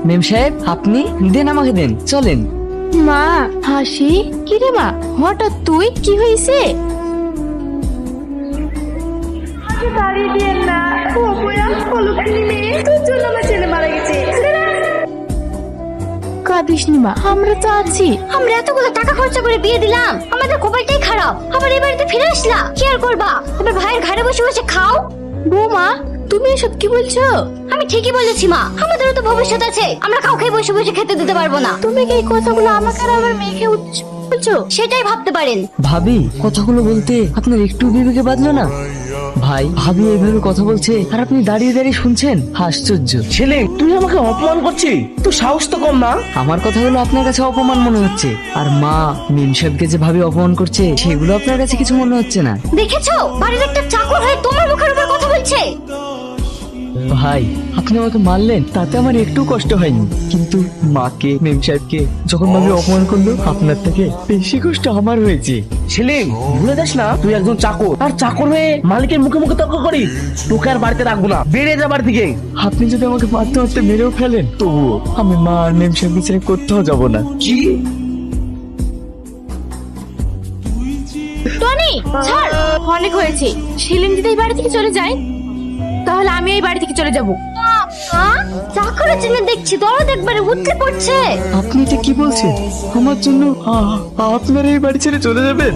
মেম সাহেব আপনি দেন, আমাকে দেন, চলেন। মা হাসি, কি রে মা হঠাৎ তুই, কি হয়েছে? দাঁড়িয়ে দিয়েন না, ও বয়া অলক্ষণী মেয়ে, তোর জন্য আমার ছেলে মারা গেছে। কাঁদিস নি মা, আমরা তো আছি। আমরা এতগুলো টাকা খরচা করে বিয়ে দিলাম, আমাদের কপালটাই খারাপ। আবার এই বাড়িতে ফিরে আসলা, কি আর করবা? এবার ভাইয়ের ঘাড়ে বসে বসে খাও। বৌমা তুমি এসব কি বলছো? আমি ঠিকই বলেছি মা, আমাদেরও তো ভবিষ্যৎ আছে, আমরা কাউকে বসে বসে খেতে দিতে পারবো না। তুমি কি এই কথাগুলো আমাকে আর আমার মেয়েকে উদ্দেশ্য বলছো? সেটাই ভাবতে পারেন। ভাবি কথাগুলো বলতে আপনার একটু বিবেকে বাঁধলো না? ভাই ভাবি এইভাবে কথা বলছে আর আপনি দাঁড়িয়ে দাঁড়িয়ে শুনছেন, আশ্চর্য। ছেলে তুই আমাকে অপমান করছিস, তোর সাহস তো কম না। আমার কথাগুলো আপনার কাছে অপমান মনে হচ্ছে, আর মা মেম সাহেবকে যে ভাবে অপমান করছে সেগুলো আপনার কাছে কিছু মনে হচ্ছে না। দেখেছো, বাড়ির একটা চাকর হয়ে তোমার মুখের উপর কথা বলছে। ভাই আপনি আমাকে মারলেন, তাতে আমার একটু কষ্ট হয়নি, কিন্তু মাকে মেম সাহেবকে যখন ভাবে অপমান করলো আপনার থেকে বেশি কষ্ট আমার হয়েছে। ছেলে ভুলে যাস না তুই একজন চাকর, আর চাকর হয়ে মালিকের মুখে মুখে তর্ক করিস। তোকে আর বাড়িতে রাখবো না, বেরিয়ে যা বাড়ি থেকে। আপনি যদি আমাকে মারতে মারতে মেরেও ফেলেন তবুও আমি মা আর মেম সাহেবকে ছেড়ে কোথাও যাবো না। কি? টনি ছাড়, অনেক হয়েছে। সেলিম যদি এই বাড়ি থেকে চলে যায় তাহলে আমি এই বাড়ি থেকে চলে যাব। চাকরের জন্য দেখছি দরদ একবারে উঠতে পড়ছে। আপনি এটা কি বলছেন? আমার জন্য আপনারা এই বাড়ি ছেড়ে চলে যাবেন?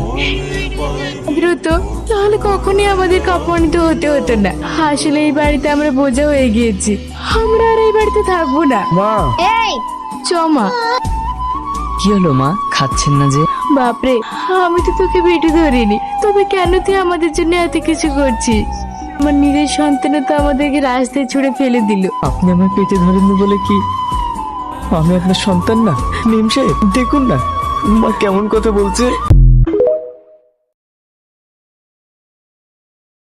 দ্রুত তাহলে কখনই আমাদের অপমানিত হতে হতো না। আসলে এই বাড়িতে আমরা বোঝা হয়ে গিয়েছি, আমরা আর এই বাড়িতে থাকবো না। মা এই চমা কি হলো মা, খাচ্ছেন না যে? বাপরে, আমি তো তোকে বেটে ধরিনি, তবে কেন তুই আমাদের জন্য এত কিছু করছিস? আমার নিজের সন্তানও তো আমাদেরকে রাস্তায় ছুড়ে ফেলে দিল। আপনি আমার পেটে ধরেননি বলে কি আমি আপনার সন্তান না? মেম সাহেব দেখুন না মা কেমন কথা বলছে।